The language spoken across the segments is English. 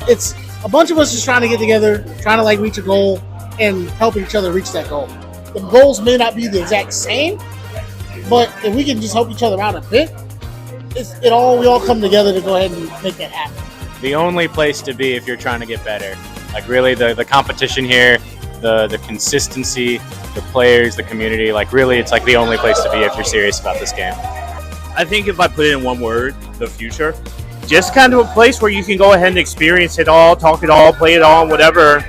it's a bunch of us just trying to get together, trying to like reach a goal and help each other reach that goal. The goals may not be the exact same, but if we can just help each other out a bit, we all come together to go ahead and make that happen. The only place to be if you're trying to get better. Like really the competition here, the consistency, the players, the community, like really it's like the only place to be if you're serious about this game. I think if I put it in one word, the future. Just kind of a place where you can go ahead and experience it all, talk it all, play it all, whatever.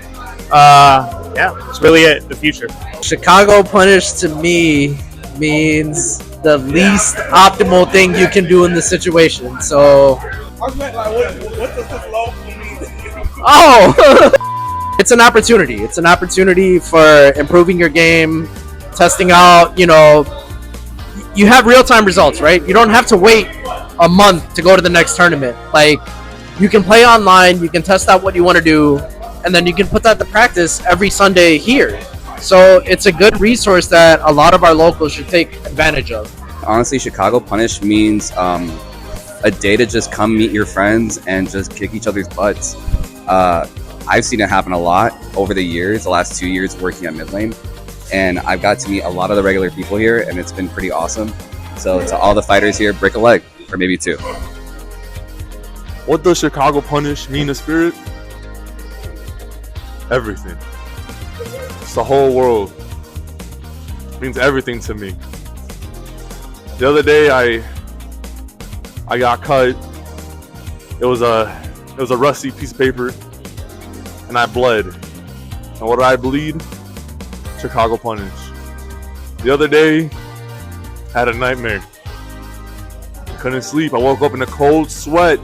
Yeah, it's really it, the future. Chicago Punish to me means the least optimal thing you can do in the situation. So, what does this logo mean? oh, it's an opportunity. It's an opportunity for improving your game, testing out. You have real-time results, right? You don't have to wait a month to go to the next tournament. Like, you can play online, you can test out what you want to do, and then you can put that to practice every Sunday here. So it's a good resource that a lot of our locals should take advantage of. Honestly, Chicago Punish means a day to just come meet your friends and just kick each other's butts. I've seen it happen a lot over the years, the last 2 years working at Mid Lane, and I've got to meet a lot of the regular people here, and it's been pretty awesome. So to all the fighters here, break a leg, or maybe two. What does Chicago Punish mean to Spirit? Everything. It's the whole world. It means everything to me. The other day I got cut. It was a rusty piece of paper, and I bled. And what did I bleed? Chicago Punish. The other day, I had a nightmare. Couldn't sleep. I woke up in a cold sweat.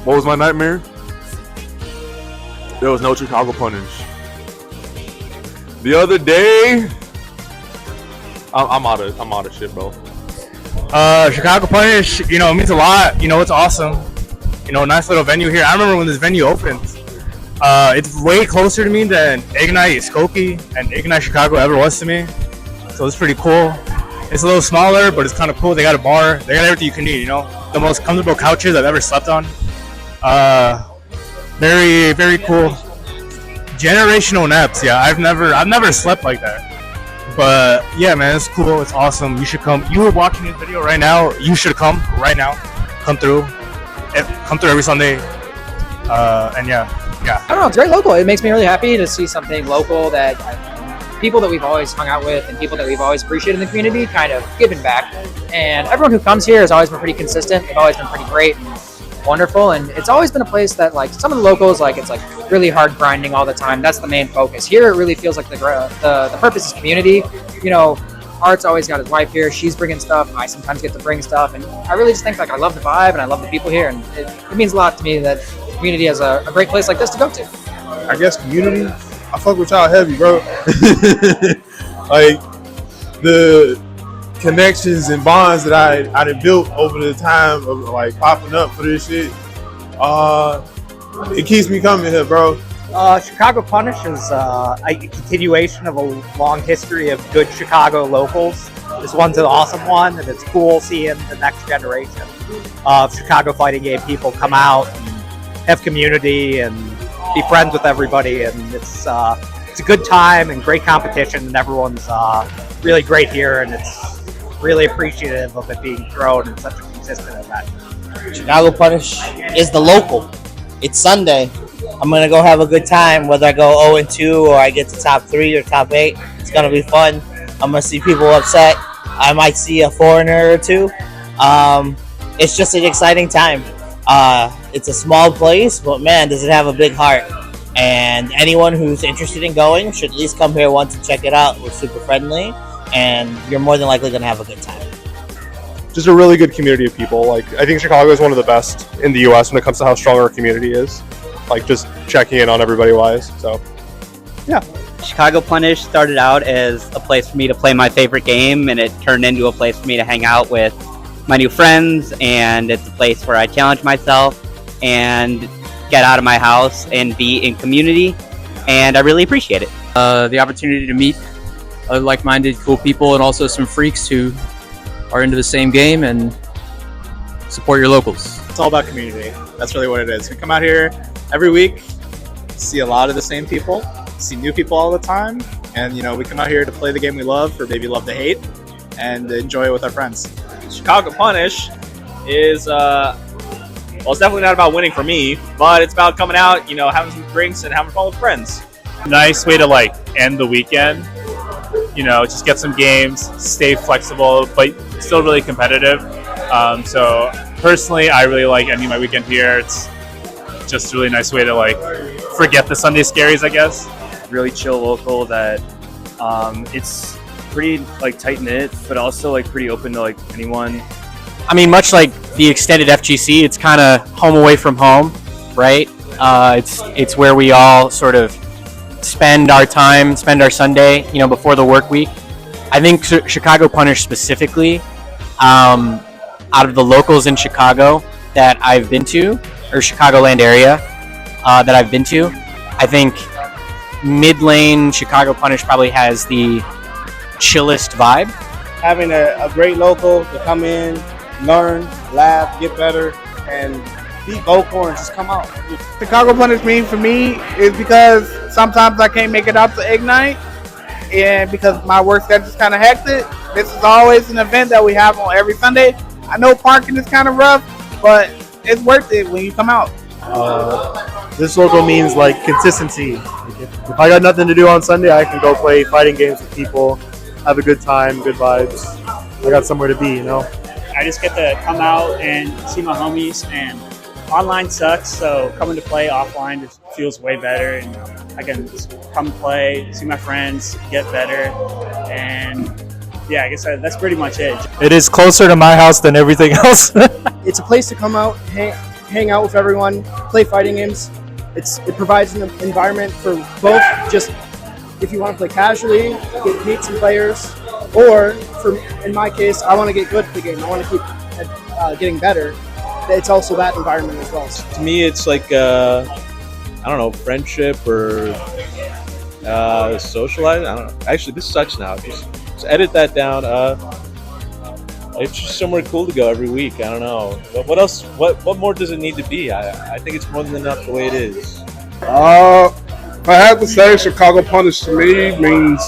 What was my nightmare? There was no Chicago Punish. The other day, I'm out of shit, bro. Chicago Punish, it means a lot. It's awesome. Nice little venue here. I remember when this venue opened. It's way closer to me than Ignite Skokie and Ignite Chicago ever was to me. So it's pretty cool. It's a little smaller, but it's kind of cool. They got a bar. They got everything you can need, The most comfortable couches I've ever slept on. Very, very cool. Generational naps, yeah. I've never slept like that. But yeah, man, it's cool. It's awesome. You should come. You were watching this video right now. You should come right now. Come through. Come through every Sunday. And yeah. I don't know. It's very local. It makes me really happy to see something local that people that we've always hung out with and people that we've always appreciated in the community kind of giving back. And everyone who comes here has always been pretty consistent. They've always been pretty great and wonderful. And it's always been a place that, like, some of the locals, like, it's like really hard grinding all the time. That's the main focus. Here, it really feels like the purpose is community. Art's always got his wife here. She's bringing stuff. I sometimes get to bring stuff. And I really just think, like, I love the vibe and I love the people here. And it means a lot to me that community has a great place like this to go to. I guess community. I fuck with y'all heavy, bro. Like the connections and bonds that I done built over the time of like popping up for this shit. It keeps me coming here, bro. Chicago Punish is a continuation of a long history of good Chicago locals. This one's an awesome one, and it's cool seeing the next generation of Chicago fighting game people come out and have community and be friends with everybody. And it's a good time and great competition, and everyone's really great here, and it's really appreciative of it being thrown in such a consistent event. Chicago Punish is the local. It's Sunday. I'm going to go have a good time, whether I go 0-2 or I get to top 3 or top 8. It's going to be fun. I'm going to see people upset. I might see a foreigner or two. It's just an exciting time. It's a small place, but man, does it have a big heart. And anyone who's interested in going should at least come here once and check it out. We're super friendly, and you're more than likely going to have a good time. Just a really good community of people. Like, I think Chicago is one of the best in the U.S. when it comes to how strong our community is. Like, just checking in on everybody wise. So, yeah. Chicago Punish started out as a place for me to play my favorite game, and it turned into a place for me to hang out with my new friends, and it's a place where I challenge myself and get out of my house and be in community, and I really appreciate it. The opportunity to meet like-minded cool people and also some freaks who are into the same game and support your locals. all about community. That's really what it is. We come out here every week, see a lot of the same people, see new people all the time, and we come out here to play the game we love, or maybe love to hate, and enjoy it with our friends. Chicago Punish is well, it's definitely not about winning for me, but it's about coming out, having some drinks and having fun with friends. Nice way to end the weekend. Just get some games, stay flexible, but still really competitive. So personally, I really like ending my weekend here. It's just a really nice way to forget the Sunday scaries, I guess. Really chill local that it's pretty tight knit, but also pretty open to anyone. I mean, much like the extended FGC, it's kind of home away from home, right? It's where we all sort of spend our time, spend our Sunday, before the work week. I think Chicago Punish specifically, out of the locals in Chicago that I've been to, or Chicagoland area that I've been to, I think mid-lane Chicago Punish probably has the chillest vibe. Having a great local to come in, learn, laugh, get better, and be vocal and just come out. Chicago Punish mean for me is because sometimes I can't make it out to Ignite, and because my work schedule is kind of hectic. This is always an event that we have on every Sunday. I know parking is kind of rough, but it's worth it when you come out. This local means consistency. If I got nothing to do on Sunday, I can go play fighting games with people, have a good time, good vibes. I got somewhere to be, I just get to come out and see my homies, and online sucks, so coming to play offline just feels way better, and I can just come play, see my friends, get better, and yeah, I guess that's pretty much it. It is closer to my house than everything else. It's a place to come out, hang out with everyone, play fighting games. It provides an environment for both, just if you want to play casually, meet some players, or in my case, I want to get good at the game. I want to keep getting better. It's also that environment as well. To me, it's friendship or socializing. I don't know. Actually, this sucks now. Just edit that down. It's just somewhere cool to go every week. I don't know. What else? What more does it need to be? I think it's more than enough the way it is. If I had to say, Chicago Punish to me means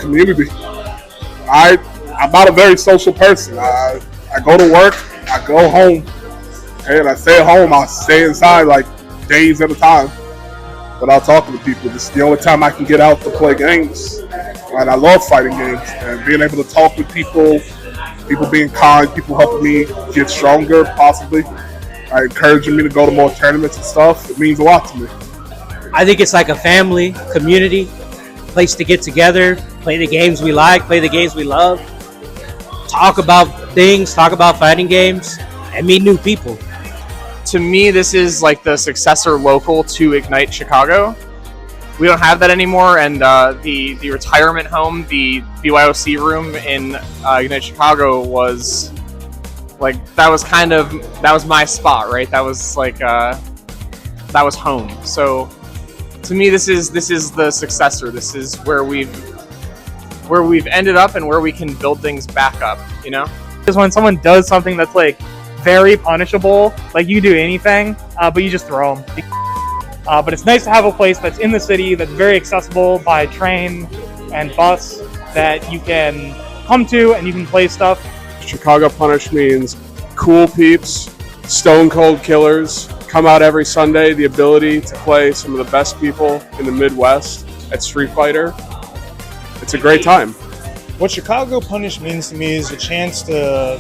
community. I'm not a very social person. I go to work, I go home, and I stay at home. I stay inside days at a time without talking to people. This is the only time I can get out to play games. And I love fighting games and being able to talk with people being kind, people helping me get stronger, possibly. Encouraging me to go to more tournaments and stuff. It means a lot to me. I think it's like a family, community, place to get together, play the games we like, play the games we love, talk about things, talk about fighting games, and meet new people. To me, this is the successor local to Ignite Chicago. We don't have that anymore, and the retirement home, the BYOC room in Ignite Chicago was that was my spot, right? That was that was home. So to me, this is the successor. This is where we've ended up and where we can build things back up. Because when someone does something that's very punishable, you do anything, but you just throw them. But it's nice to have a place that's in the city that's very accessible by train and bus that you can come to and you can play stuff. Chicago Punish means cool peeps, stone cold killers, come out every Sunday, the ability to play some of the best people in the Midwest at Street Fighter. It's a great time. What Chicago Punish means to me is a chance to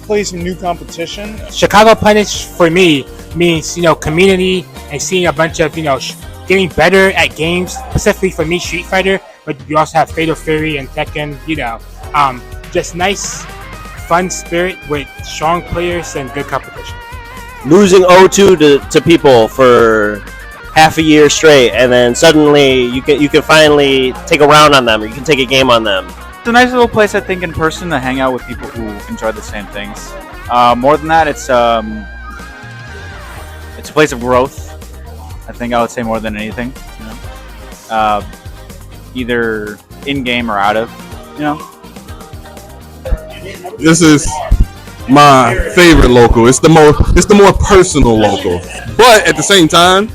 play some new competition. Chicago Punish for me means, community and seeing a bunch of, getting better at games, specifically for me, Street Fighter, but you also have Fatal Fury and Tekken, just nice, fun spirit with strong players and good competition. Losing 0-2 to people for half a year straight, and then suddenly you can finally take a round on them, or you can take a game on them. It's a nice little place, I think, in person to hang out with people who enjoy the same things. More than that, it's a place of growth. I think I would say more than anything. Either in game or out of. This is my favorite local. It's the more personal local. But at the same time,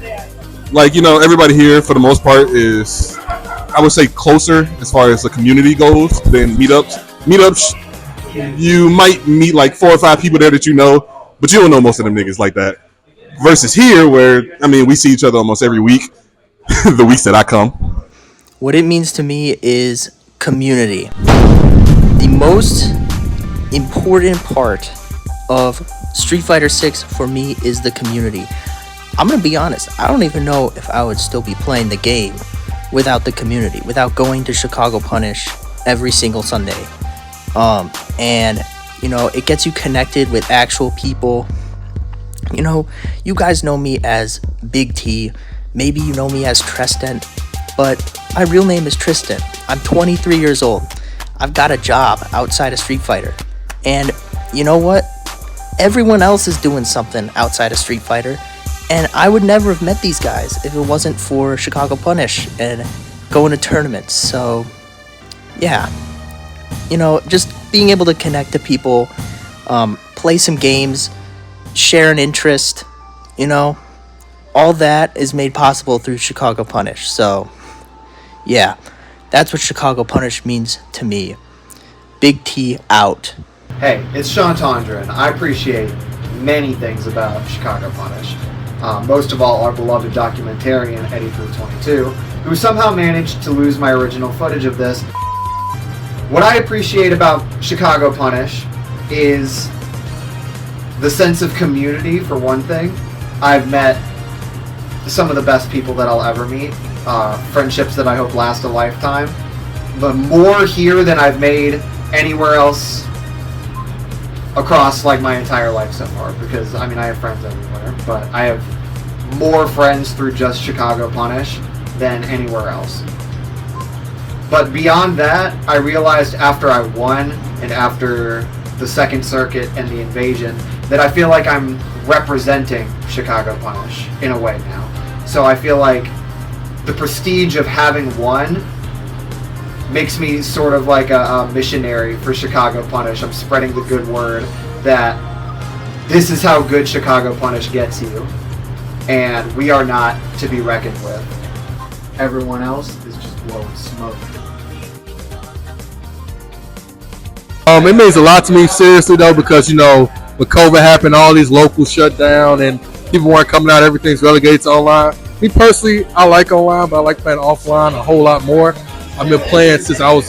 like, you know, everybody here for the most part is, I would say, closer as far as the community goes than meetups. Meetups, you might meet like 4 or 5 people there that you know, but you don't know most of them niggas like that. Versus here, where, I mean, we see each other almost every week, the weeks that I come. What it means to me is community. The most important part of Street Fighter 6 for me is the community. I'm gonna be honest, I don't even know if I would still be playing the game without the community, without going to Chicago Punish every single Sunday. And, you know, it gets you connected with actual people. You know, you guys know me as Big T, maybe you know me as Tristan, but my real name is Tristan. I'm 23 years old. I've got a job outside of Street Fighter. And you know what? Everyone else is doing something outside of Street Fighter. And I would never have met these guys if it wasn't for Chicago Punish and going to tournaments. So, yeah. You know, just being able to connect to people, play some games, share an interest, you know, all that is made possible through Chicago Punish. So, yeah, that's what Chicago Punish means to me. Big T out. Hey, it's Sean Tondra, and I appreciate many things about Chicago Punish. Most of all, our beloved documentarian, Eddie322, who somehow managed to lose my original footage of this. What I appreciate about Chicago Punish is the sense of community, for one thing. I've met some of the best people that I'll ever meet, friendships that I hope last a lifetime, but more here than I've made anywhere else across like my entire life so far, because I mean I have friends everywhere, but I have more friends through just Chicago Punish than anywhere else. But beyond that, I realized after I won and after the Second Circuit and the Invasion that I feel like I'm representing Chicago Punish in a way now. So I feel like the prestige of having won makes me sort of like a missionary for Chicago Punish. I'm spreading the good word that this is how good Chicago Punish gets you, and we are not to be reckoned with. Everyone else is just blowing smoke. It means a lot to me, seriously though, because, you know, when COVID happened, all these locals shut down and people weren't coming out, everything's relegated to online. Me personally, I like online, but I like playing offline a whole lot more. I've been playing since I was,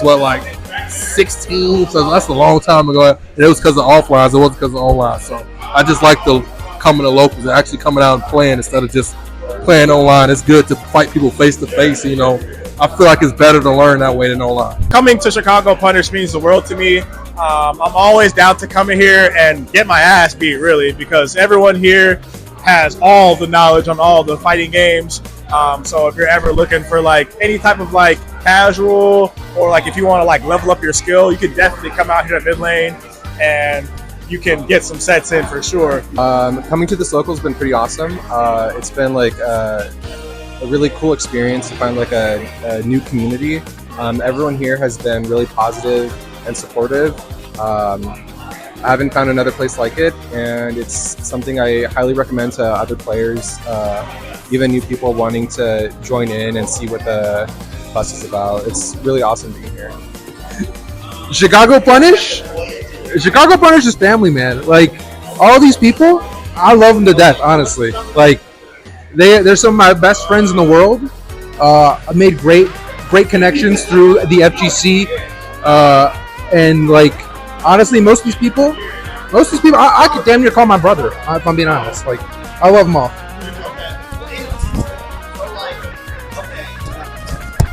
16, so that's a long time ago. And it was because of offline, it wasn't because of online. So I just like the coming to locals and actually coming out and playing instead of just playing online. It's good to fight people face to face, you know. I feel like it's better to learn that way than online. Coming to Chicago Punish means the world to me. I'm always down to come in here and get my ass beat, really, because everyone here has all the knowledge on all the fighting games. So if you're ever looking for any type of casual or if you want to level up your skill, you can definitely come out here at mid lane and you can get some sets in for sure. Coming to this local has been pretty awesome. It's been a really cool experience to find a new community. Everyone here has been really positive and supportive. I haven't found another place like it, and it's something I highly recommend to other players, even new people wanting to join in and see what the fuss is about. It's really awesome being here. Chicago Punish is family, man. All these people, I love them to death, honestly. They're some of my best friends in the world. I made great connections through the FGC, and honestly, most of these people, I could damn near call my brother, if I'm being honest. I love them all.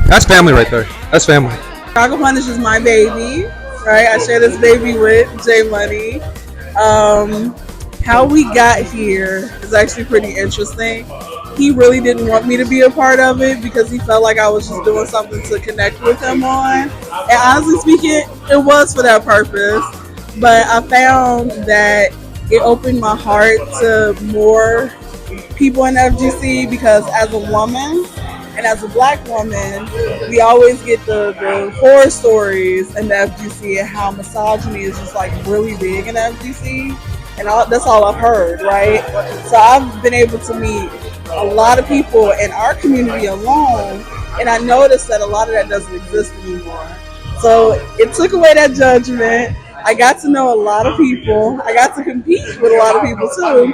That's family right there. That's family. Chicago Punish is my baby, right? I share this baby with J Money. How we got here is actually pretty interesting. He really didn't want me to be a part of it because he felt like I was just doing something to connect with him on. And honestly speaking, it was for that purpose. But I found that it opened my heart to more people in FGC because as a woman, And as a black woman, we always get the horror stories in the FGC and how misogyny is just like really big in the FGC. And that's all I've heard, right? So I've been able to meet a lot of people in our community alone, and I noticed that a lot of that doesn't exist anymore. So it took away that judgment. I got to know a lot of people. I got to compete with a lot of people too.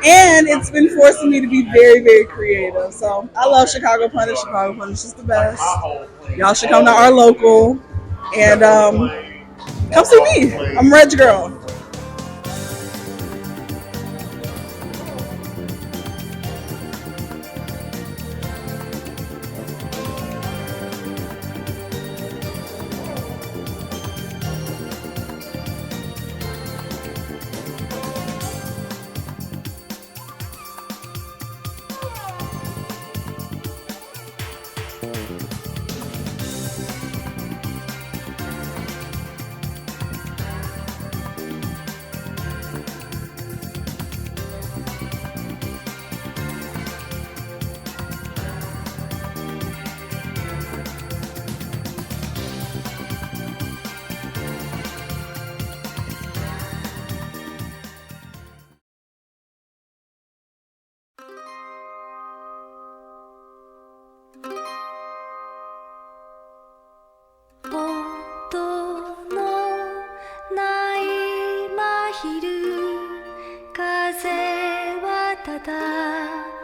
And it's been forcing me to be very, very creative. So I love Chicago Punish. Chicago Punish is the best. Y'all should come to our local and come see me. I'm Reg Girl.「風はただ